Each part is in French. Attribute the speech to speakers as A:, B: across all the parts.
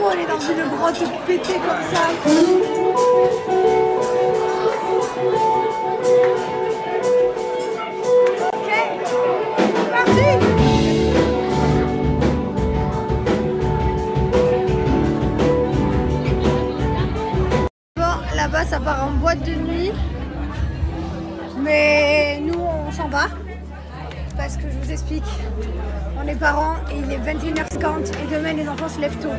A: on est dans une grotte pétée comme ça. Ok, parti. Bon, là-bas ça part en boîte de nuit. Mais nous on s'en va. Parce que je vous explique, on est parents et il est 21h50 et demain les enfants se lèvent tôt.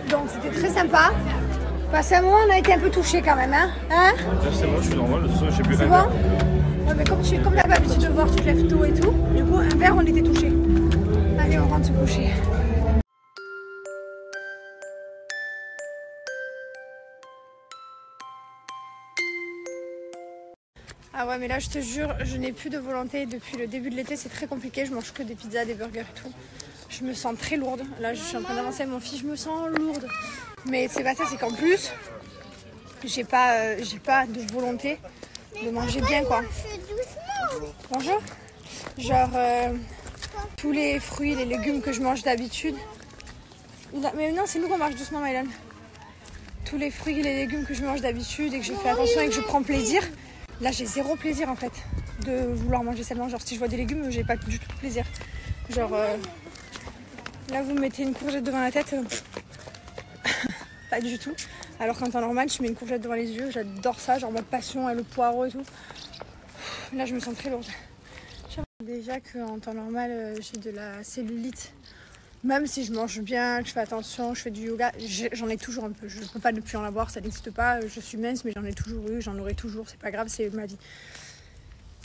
A: Donc c'était très sympa. Parce qu'à un moment on a été un peu touchés quand même. Hein,
B: c'est moi, je suis normal, de toute façon j'ai bu un
A: verre. Ouais, mais comme tu n'as pas l'habitude de voir, tu te lèves tôt et tout. Du coup, un verre on était touchés. Allez, on rentre se coucher. Ah ouais, mais là je te jure, je n'ai plus de volonté depuis le début de l'été, c'est très compliqué, je mange que des pizzas, des burgers et tout. Je me sens très lourde, là je suis en train d'avancer avec mon fils, je me sens lourde. Mais c'est pas ça, c'est qu'en plus, j'ai pas de volonté de manger bien quoi. Bonjour. Genre, tous les fruits, les légumes que je mange d'habitude. Mais non, c'est nous qu'on marche doucement, Mylan. Tous les fruits et les légumes que je mange d'habitude et que je fais attention et que je prends plaisir. Là, j'ai zéro plaisir en fait de vouloir manger seulement. Genre, si je vois des légumes, j'ai pas du tout de plaisir. Genre, là, vous me mettez une courgette devant la tête, pas du tout. Alors qu'en temps normal, je mets une courgette devant les yeux. J'adore ça, genre ma passion et le poireau et tout. Là, je me sens très lourde. Déjà qu'en temps normal, j'ai de la cellulite. Même si je mange bien, que je fais attention, je fais du yoga, j'en ai toujours un peu. Je ne peux pas ne plus en avoir, ça n'existe pas. Je suis mince, mais j'en ai toujours eu, j'en aurai toujours. C'est pas grave, c'est ma vie.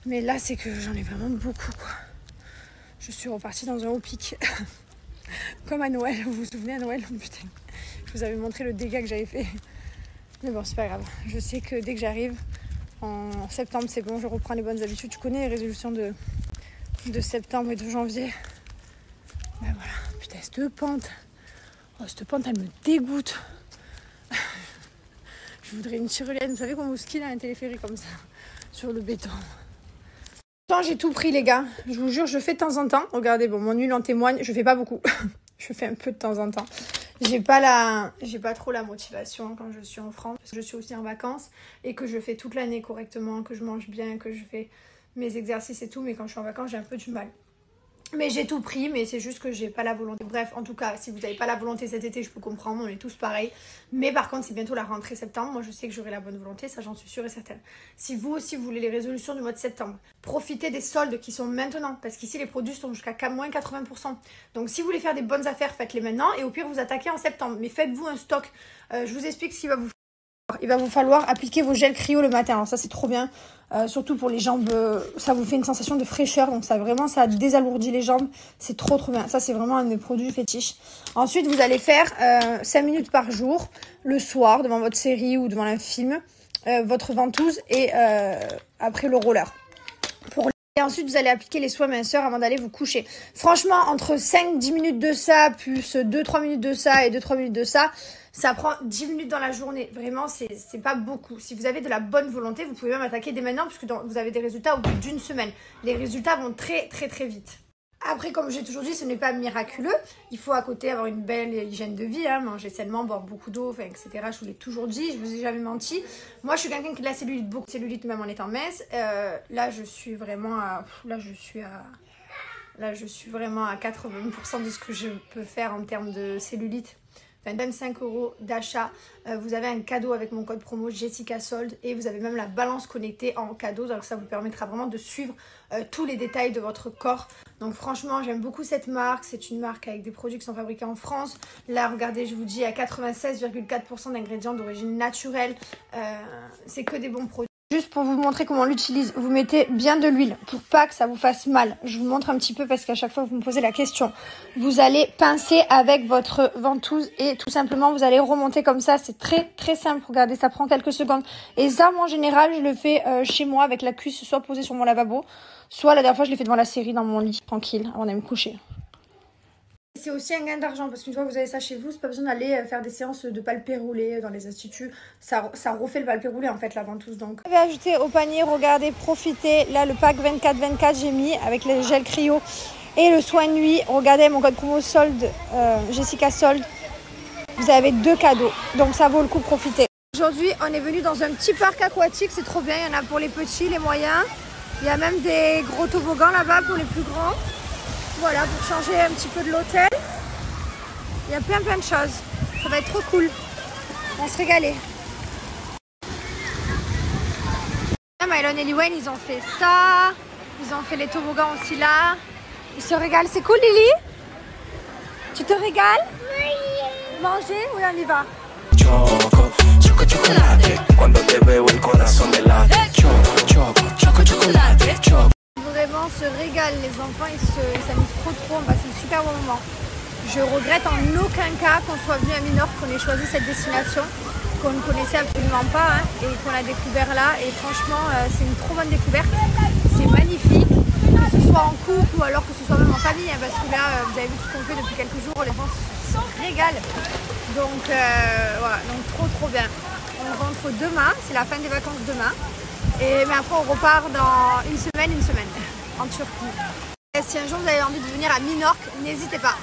A: Mais là, c'est que j'en ai vraiment beaucoup, quoi. Je suis repartie dans un haut pic. Comme à Noël, vous vous souvenez à Noël? Putain, je vous avais montré le dégât que j'avais fait. Mais bon, c'est pas grave. Je sais que dès que j'arrive, en septembre, c'est bon, je reprends les bonnes habitudes. Tu connais les résolutions de septembre et de janvier. Ben voilà. Putain, cette pente, elle me dégoûte. Je voudrais une tyrolienne. Vous savez qu'on vous skie dans un téléphérique comme ça, sur le béton. J'ai tout pris, les gars. Je vous jure, je fais de temps en temps. Regardez, bon, mon huile en témoigne. Je fais pas beaucoup. Je fais un peu de temps en temps. J'ai pas trop la motivation quand je suis en France. Parce que je suis aussi en vacances et que je fais toute l'année correctement, que je mange bien, que je fais mes exercices et tout. Mais quand je suis en vacances, j'ai un peu du mal. Mais j'ai tout pris, mais c'est juste que j'ai pas la volonté. Bref, en tout cas, si vous n'avez pas la volonté cet été, je peux comprendre, on est tous pareils. Mais par contre, c'est bientôt la rentrée septembre. Moi, je sais que j'aurai la bonne volonté, ça j'en suis sûre et certaine. Si vous aussi, vous voulez les résolutions du mois de septembre, profitez des soldes qui sont maintenant. Parce qu'ici, les produits sont jusqu'à moins 80%. Donc, si vous voulez faire des bonnes affaires, faites-les maintenant. Et au pire, vous attaquez en septembre. Mais faites-vous un stock. Je vous explique ce qu'il va vous faire. Il va vous falloir appliquer vos gels cryo le matin. Alors ça, c'est trop bien. Surtout pour les jambes, ça vous fait une sensation de fraîcheur. Donc ça désalourdit les jambes. C'est trop bien. Ça, c'est vraiment un de mes produits fétiches. Ensuite, vous allez faire 5 minutes par jour, le soir, devant votre série ou devant un film, votre ventouse et après le roller. Et ensuite, vous allez appliquer les soins minceurs avant d'aller vous coucher. Franchement, entre 5-10 minutes de ça, plus 2-3 minutes de ça et 2-3 minutes de ça, ça prend 10 minutes dans la journée. Vraiment, c'est pas beaucoup. Si vous avez de la bonne volonté, vous pouvez même attaquer dès maintenant, puisque vous avez des résultats au bout d'une semaine. Les résultats vont très vite. Après, comme j'ai toujours dit, ce n'est pas miraculeux. Il faut à côté avoir une belle hygiène de vie, hein, manger sainement, boire beaucoup d'eau, etc. Je vous l'ai toujours dit, je vous ai jamais menti. Moi, je suis quelqu'un qui a de la cellulite, beaucoup de cellulite même en étant mince. Là, je suis vraiment à 80% de ce que je peux faire en termes de cellulite. 25 € d'achat, vous avez un cadeau avec mon code promo Jessica Sold et vous avez même la balance connectée en cadeau, donc ça vous permettra vraiment de suivre tous les détails de votre corps. Donc franchement, j'aime beaucoup cette marque, c'est une marque avec des produits qui sont fabriqués en France. Là, regardez, je vous dis, à 96,4% d'ingrédients d'origine naturelle, c'est que des bons produits. Juste pour vous montrer comment on l'utilise, vous mettez bien de l'huile pour pas que ça vous fasse mal. Je vous montre un petit peu parce qu'à chaque fois vous me posez la question. Vous allez pincer avec votre ventouse et tout simplement vous allez remonter comme ça. C'est très simple. Regardez, ça prend quelques secondes. Et ça, moi, en général, je le fais chez moi avec la cuisse soit posée sur mon lavabo, soit la dernière fois je l'ai fait devant la série dans mon lit, tranquille, avant d'aller me coucher. C'est aussi un gain d'argent parce qu'une fois que vous avez ça chez vous, c'est pas besoin d'aller faire des séances de palpé roulé dans les instituts. Ça refait le palpé roulé en fait, la ventouse. Donc, je vais ajouter au panier, regardez, profitez. Là, le pack 24-24, j'ai mis avec les gels cryo et le soin nuit. Regardez mon code promo solde, Jessica Sold. vous avez 2 cadeaux. Donc ça vaut le coup de profiter. Aujourd'hui, on est venu dans un petit parc aquatique. C'est trop bien. Il y en a pour les petits, les moyens. Il y a même des gros toboggans là-bas pour les plus grands. Voilà, pour changer un petit peu de l'hôtel. Il y a plein de choses. Ça va être trop cool. On va se régaler. Mylon et Liwen, ils ont fait ça. Ils ont fait les toboggans aussi là. Ils se régalent. C'est cool, Lily? Tu te régales? Oui. Manger? Oui, on y va.
C: Choco, choco, chocolate. Cuando te veo el corazón me late. Choco, choco, choco, chocolate. Choco.
A: Vraiment se régalent. Les enfants, ils s'amusent trop. On passe un super bon moment. Je regrette en aucun cas qu'on soit venu à Minorque, qu'on ait choisi cette destination, qu'on ne connaissait absolument pas et qu'on a découvert là. Et franchement, c'est une trop bonne découverte. C'est magnifique, que ce soit en couple ou alors que ce soit même en famille, parce que là, vous avez vu tout ce qu'on fait depuis quelques jours, les enfants se régalent. Donc voilà, donc trop bien. On rentre demain, c'est la fin des vacances demain. Mais après, on repart dans une semaine en Turquie. Et si un jour vous avez envie de venir à Minorque, n'hésitez pas.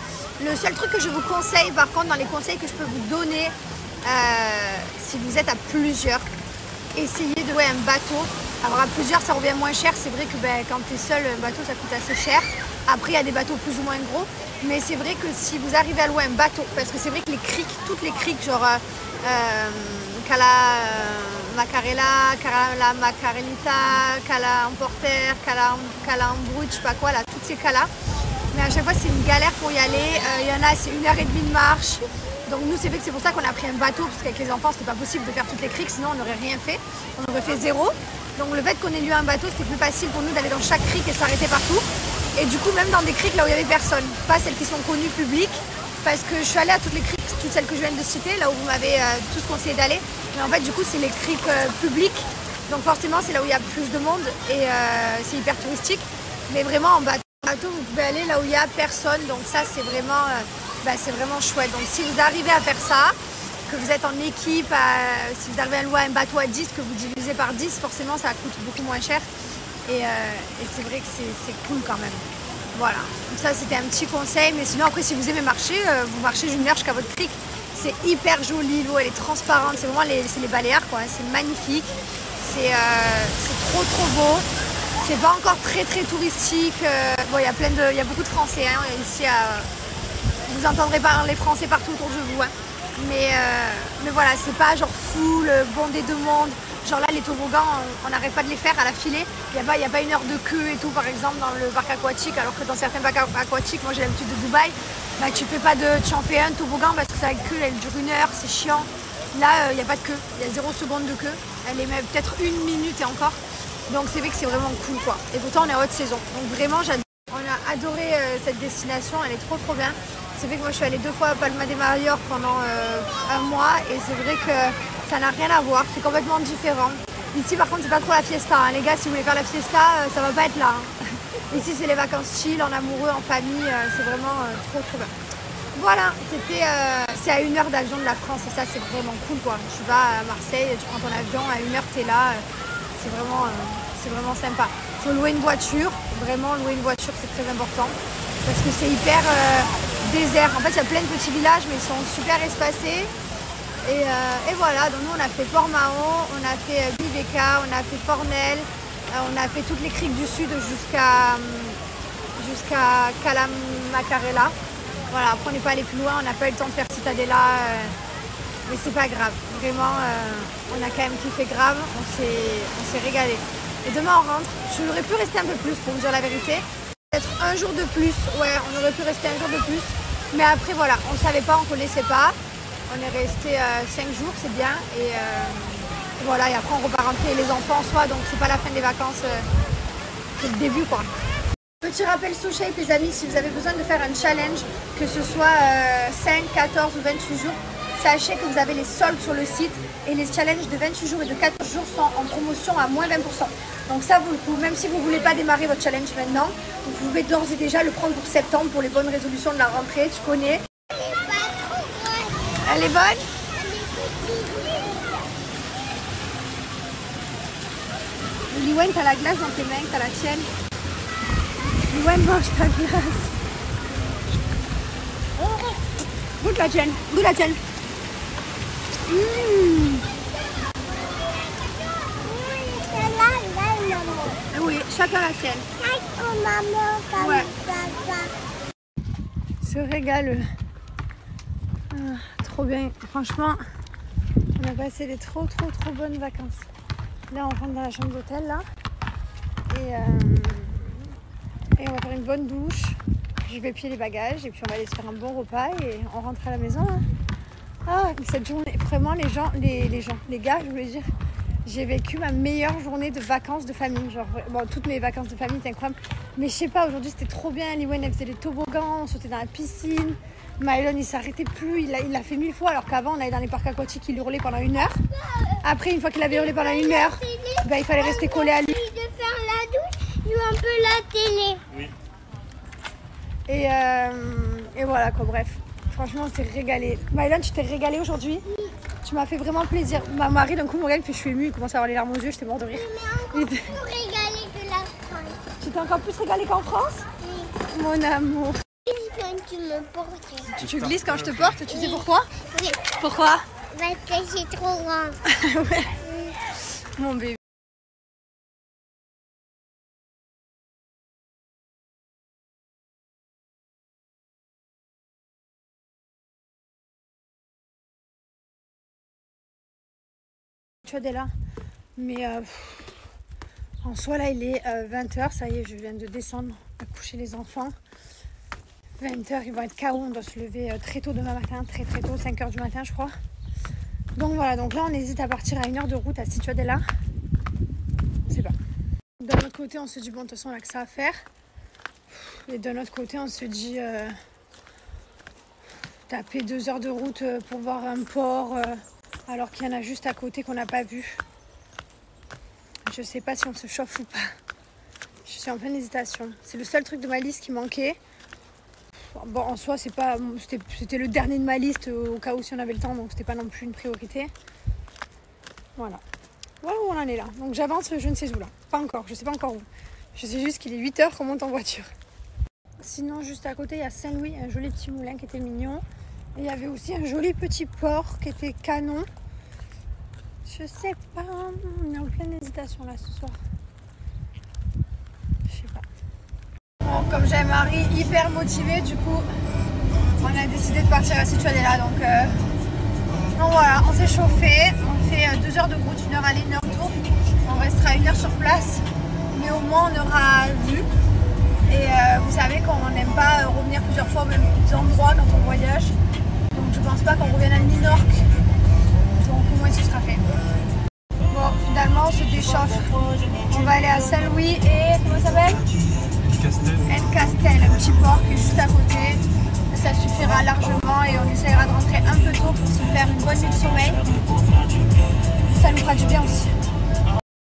A: Le seul truc que je vous conseille, par contre, dans les conseils que je peux vous donner, si vous êtes à plusieurs, essayez de louer un bateau. Alors à plusieurs, ça revient moins cher. C'est vrai que quand tu es seul, un bateau, ça coûte assez cher. Après, il y a des bateaux plus ou moins gros. Mais c'est vrai que si vous arrivez à louer un bateau, parce que c'est vrai que les criques, toutes les criques, genre Cala Macarella, Cala Macarelita, Cala Emporter, Cala Embruit, je sais pas quoi, là, toutes ces calas. Mais à chaque fois, c'est une galère pour y aller. Il y en a, c'est 1h30 de marche. Donc nous, c'est vrai que c'est pour ça qu'on a pris un bateau, parce qu'avec les enfants, c'était pas possible de faire toutes les criques, sinon on n'aurait rien fait. On aurait fait 0. Donc le fait qu'on ait lu un bateau, c'était plus facile pour nous d'aller dans chaque crique et s'arrêter partout. Et du coup, même dans des criques là où il y avait personne, pas celles qui sont connues publiques, parce que je suis allée à toutes les criques, toutes celles que je viens de citer, là où vous m'avez tous conseillé d'aller. Mais en fait, du coup, c'est les criques publiques. Donc forcément, c'est là où il y a plus de monde et c'est hyper touristique. Mais vraiment, en bateau, vous pouvez aller là où il n'y a personne. Donc ça, c'est vraiment chouette. Donc si vous arrivez à faire ça, que vous êtes en équipe, si vous arrivez à louer un bateau à 10, que vous divisez par 10, forcément, ça coûte beaucoup moins cher. Et c'est vrai que c'est cool quand même. Voilà, donc ça c'était un petit conseil, mais sinon après si vous aimez marcher, vous marchez une heure jusqu'à votre crique. C'est hyper joli, l'eau elle est transparente, c'est vraiment les Baléares quoi, c'est magnifique, c'est trop beau. C'est pas encore très touristique, bon il y a beaucoup de Français hein, ici, vous entendrez parler français partout autour de vous. Hein. Mais voilà, c'est pas genre full, bondé de monde. Genre là, les toboggans, on n'arrête pas de les faire à la filée. Il n'y a pas 1 heure de queue et tout, par exemple, dans le parc aquatique. Alors que dans certains parcs aquatiques, moi j'ai l'habitude de Dubaï, tu en fais un toboggan parce que sa queue, elle dure 1 heure, c'est chiant. Là, il n'y a pas de queue, il y a 0 seconde de queue. Elle est même peut-être 1 minute et encore. Donc c'est vrai que c'est vraiment cool quoi. Et pourtant, on est en haute saison. Donc vraiment, on a adoré cette destination, elle est trop bien. C'est vrai que moi je suis allée 2 fois à Palma de Mallorca pendant 1 mois et c'est vrai que ça n'a rien à voir, c'est complètement différent. Ici par contre c'est pas trop la fiesta, hein. Les gars si vous voulez faire la fiesta, ça va pas être là. Hein. Ici c'est les vacances chill, en amoureux, en famille, c'est vraiment trop bien. Voilà, c'est à 1 heure d'avion de la France et ça c'est vraiment cool quoi. Tu vas à Marseille, tu prends ton avion, à 1 heure t'es là, c'est vraiment sympa. Il faut louer une voiture, vraiment louer une voiture c'est très important. Parce que c'est hyper désert. En fait, il y a plein de petits villages, mais ils sont super espacés. Et voilà, donc nous, on a fait Port-Mahon, on a fait Biveka, on a fait Fornel, on a fait toutes les criques du sud jusqu'à Cala Macarella. Voilà, après, on n'est pas allé plus loin, on n'a pas eu le temps de faire Cittadella, mais c'est pas grave. Vraiment, on a quand même kiffé grave, on s'est régalé. Et demain, on rentre. Je voudrais pu rester un peu plus, pour vous dire la vérité. Peut-être 1 jour de plus, ouais, on aurait pu rester 1 jour de plus. Mais après, voilà, on ne savait pas, on ne connaissait pas. On est resté 5 jours, c'est bien. Et voilà, et après, on repart rentrer les enfants en soi. Donc, c'est pas la fin des vacances, c'est le début, quoi. Petit rappel SoShape, les amis, si vous avez besoin de faire un challenge, que ce soit 5, 14 ou 28 jours, sachez que vous avez les soldes sur le site et les challenges de 28 jours et de 14 jours sont en promotion à moins 20%. Donc ça vaut le coup, même si vous ne voulez pas démarrer votre challenge maintenant, vous pouvez d'ores et déjà le prendre pour septembre pour les bonnes résolutions de la rentrée, tu connais. Elle est bonne? Liwen, t'as la glace dans tes mains, t'as la tienne. Liwen, mange ta glace. Goûte la tienne, goûte la tienne. Oui, chacun la sienne. Ouais. Se régale. Trop bien. Franchement, on a passé des trop bonnes vacances. Là, on rentre dans la chambre d'hôtel là. Et on va faire une bonne douche. Je vais plier les bagages et puis on va aller se faire un bon repas et on rentre à la maison. Hein. Ah, cette journée, vraiment les gars, je voulais dire, j'ai vécu ma meilleure journée de vacances de famille. Genre, bon, toutes mes vacances de famille étaient incroyables. Mais je sais pas, aujourd'hui c'était trop bien. Liwen, elle faisait les toboggans, on sautait dans la piscine. Mylon, il s'arrêtait plus, il l'a fait 1000 fois. Alors qu'avant, on allait dans les parcs aquatiques, il hurlait pendant 1 heure. Après, une fois qu'il avait hurlé pendant 1 heure, ben, il fallait rester collé à lui.
D: De faire la douche, joue un peu la télé.
B: Oui.
A: Et voilà quoi, bref. Franchement, on s'est régalé. Mylon, tu t'es régalée aujourd'hui?
D: Oui.
A: Tu m'as fait vraiment plaisir. Ma mari, d'un coup, me regarde, il fait je suis émue, il commence à avoir les larmes aux yeux, j'étais mort de rire.
D: Mais encore plus régalée que la France.
A: Tu t'es encore plus régalée qu'en France?
D: Oui.
A: Mon amour.
D: Quand tu me portes.
A: Tu glisses quand je te porte, tu sais pourquoi?
D: Oui.
A: Pourquoi?
D: Parce que c'est trop grand.
A: Ouais. Mon bébé. Tu vois, là. Mais en soi, là, il est 20h. Ça y est, je viens de descendre à coucher les enfants. 20h, ils vont être KO. On doit se lever très tôt demain matin. Très tôt, 5h du matin, je crois. Donc voilà, donc là, on hésite à partir à 1 heure de route à Ciudadela. C'est pas. D'un autre côté, on se dit, bon, de toute façon, on a que ça à faire. Et d'un autre côté, on se dit, taper 2 heures de route pour voir un port. Alors qu'il y en a juste à côté qu'on n'a pas vu. Je sais pas si on se chauffe ou pas. Je suis en pleine hésitation. C'est le seul truc de ma liste qui manquait. Bon, en soi, c'était le dernier de ma liste au cas où si on avait le temps, donc c'était pas non plus une priorité. Voilà. Voilà où on en est là. Donc j'avance, je ne sais où là. Pas encore, je sais pas encore où. Je sais juste qu'il est 8h qu'on monte en voiture. Sinon, juste à côté, il y a Saint-Louis, un joli petit moulin qui était mignon. Et il y avait aussi un joli petit port qui était canon. Je sais pas, on est en pleine hésitation là ce soir. Je sais pas. Bon, comme j'ai un mari hyper motivé, du coup, on a décidé de partir à Ciudadela. Donc voilà, on s'est chauffé. On fait 2 heures de route, 1 heure aller, 1 heure retour. On restera 1 heure sur place, mais au moins on aura vu. Et vous savez qu'on n'aime pas revenir plusieurs fois au même endroit quand on voyage. Donc je pense pas qu'on revienne à Minorque. Donc au moins ce sera fait. Bon, finalement on se déchauffe. On va aller à Saint-Louis et comment ça s'appelle? El Castel, un petit port qui est juste à côté. Ça suffira largement et on essaiera de rentrer un peu tôt pour se faire une bonne nuit de sommeil. Ça nous fera du bien aussi.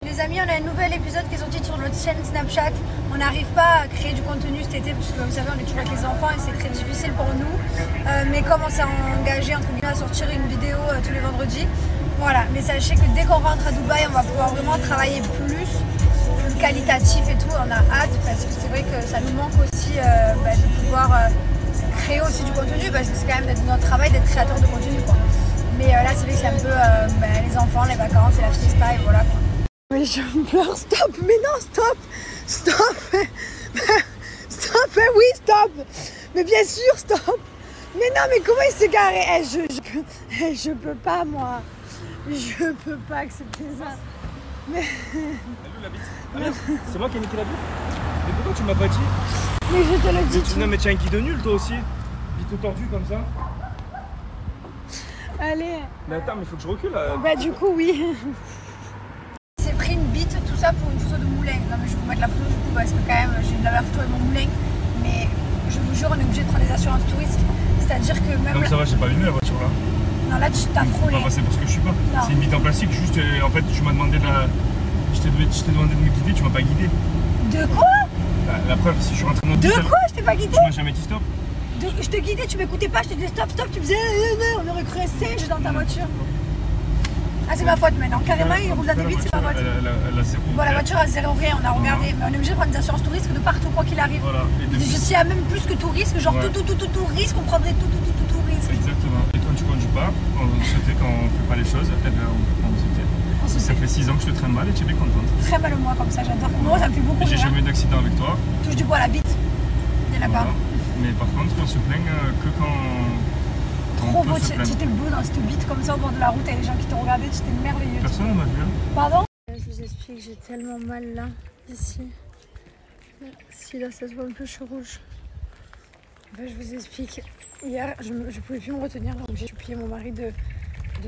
A: Les amis, on a un nouvel épisode qui est sorti sur notre chaîne Snapchat. On n'arrive pas à créer du contenu cet été parce que vous savez, on est toujours avec les enfants et c'est très difficile pour nous. Mais comme on s'est engagé entre guillemets à sortir une vidéo tous les vendredis, voilà. Mais sachez que dès qu'on rentre à Dubaï, on va pouvoir vraiment travailler plus qualitatif et tout. On a hâte parce que c'est vrai que ça nous manque aussi de pouvoir créer aussi du contenu parce que c'est quand même notre travail d'être créateur de contenu, quoi. Mais là, c'est vrai que c'est un peu les enfants, les vacances et la fiesta et voilà, quoi. Mais je pleure, stop, mais non, stop, stop, stop, oui, stop, mais bien sûr, stop, mais non, mais comment il s'est garé, je peux pas, moi, je peux pas accepter ça, mais...
B: C'est moi qui ai niqué la bite. Mais pourquoi tu m'as pas dit?
A: Mais je te le dis.
B: Non mais tu as un guide nul toi aussi. Bite tordu comme ça.
A: Allez.
B: Mais attends, mais faut que je recule là.
A: Bah du coup oui. J'ai pris une bite, tout ça pour une photo de moulin. Non mais je vais vous mettre la photo du coup parce que quand même j'ai de la photo avec mon moulin. Mais je vous jure, on est obligé de prendre des assurances touristes. C'est-à-dire que même...
B: Non mais ça va, j'ai pas allumé la voiture là.
A: Non là tu t'as frôlé.
B: Bah c'est parce que je suis pas. C'est une bite en plastique, juste en fait tu m'as demandé de la... Je t'ai demandé de me guider, tu m'as pas guidé.
A: De quoi?
B: La preuve, si je suis rentré dans le...
A: De quoi? Je t'ai pas guidé?
B: Tu m'as jamais dit stop?
A: Je te guidais, tu m'écoutais pas, je te disais stop, stop, tu faisais on aurait cru un singe dans ta voiture. Ah c'est ma faute maintenant, carrément il roule dans des bites, c'est ma faute.
B: Elle a zéro.
A: Bon la voiture a zéro rien, on a regardé, mais on est obligé de prendre des assurances tout risque de partout quoi qu'il arrive.
B: Voilà.
A: S'il y a même plus que tout risque, genre tout risque, on prendrait tout risque.
B: Exactement. Et quand tu conduis pas, c'était quand on fait pas les chose, eh ben,
A: On se
B: ça
A: sait.
B: fait 6 ans que je te trimballe et tu es bien contente.
A: Très mal moi comme ça, j'adore. Moi, ça me fait beaucoup
B: J'ai
A: rire.
B: jamais eu d'accident avec toi.
A: Touche du bois à la bite. Il y en a
B: Voilà.
A: pas.
B: Mais par contre, on se plaint que quand
A: Trop
B: on
A: beau,
B: peut se plaindre.
A: c'était beau dans cette bite comme ça au bord de la route avec les gens qui te regardaient, c'était merveilleux.
B: Personne ne m'a vu. Hein.
A: Pardon? Je vous explique, j'ai tellement mal là, ici. Si là ça se voit un peu, je suis rouge. Ben, je vous explique. Hier, je pouvais plus me retenir, donc j'ai supplié mon mari de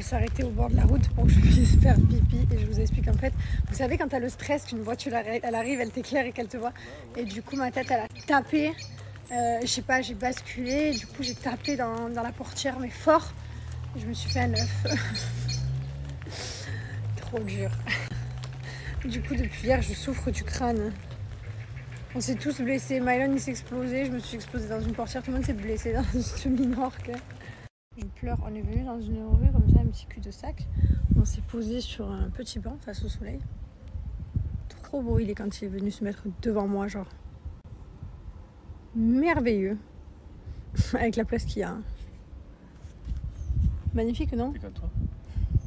A: s'arrêter au bord de la route pour que je puisse faire pipi. Et je vous explique en fait, vous savez quand t'as le stress qu'une voiture elle arrive, elle t'éclaire et qu'elle te voit. Et du coup ma tête elle a tapé. Je sais pas, j'ai basculé. Et du coup j'ai tapé dans la portière mais fort. Et je me suis fait un œuf. Trop dur. Du coup depuis hier je souffre du crâne. On s'est tous blessés. Mylon il s'est explosé. Je me suis explosée dans une portière. Tout le monde s'est blessé dans une semi-norque. Je pleure. On est venu dans une rue comme ça, un petit cul-de-sac. On s'est posé sur un petit banc face au soleil. Trop beau il est quand il est venu se mettre devant moi, genre. Merveilleux. Avec la place qu'il y a. Magnifique, non?
B: C'est comme toi.